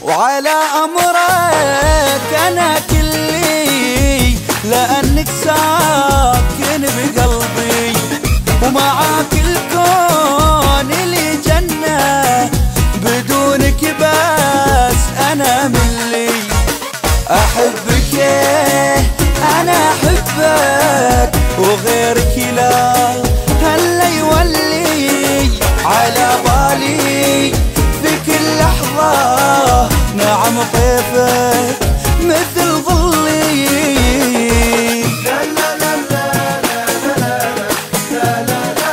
وعلى أمرك أنا كلي، لأنك ساكن بقلبي، ومعاك الكون لي جنة، بدونك بس أنا ملي. أحبك أنا أحبك، وغيرك لا هلا يولي على بالي في كل لحظة. نعم طيفك مثل ظلي. لا لا لا لا لا لا لا لا لا لا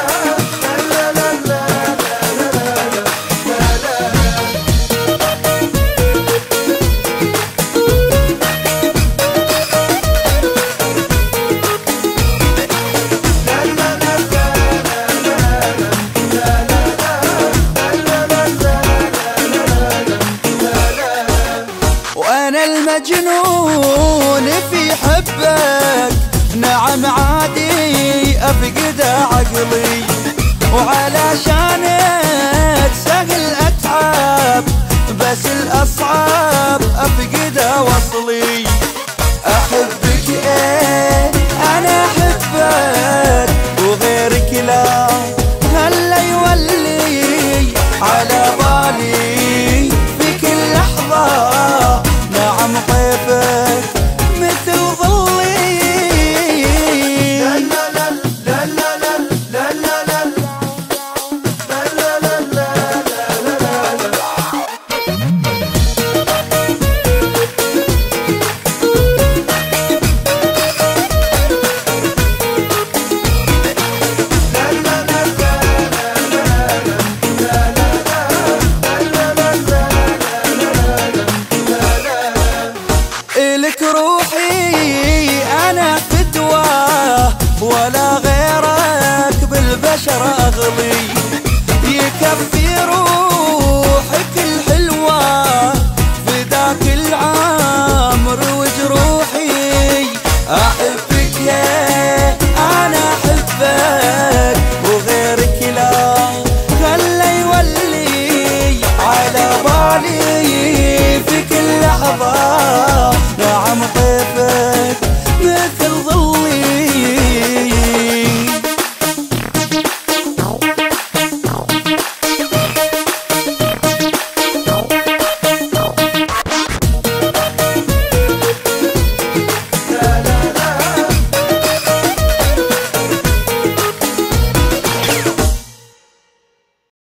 أنا المجنون في حبك، نعم عادي أفقد عقلي، وعلشانك سهل أتعب، بس الأصعب أفقد وصلي. أحبك أنا أحبك، وغيرك لا هلا يولي على بالي في كل لحظة. نعم طيفك مثل ظلي. لا لا لا لا لا لا لا لا لا لا لا إلك روحي أنا فدوة، ولا غيرك بالبشر أغلي. يكفي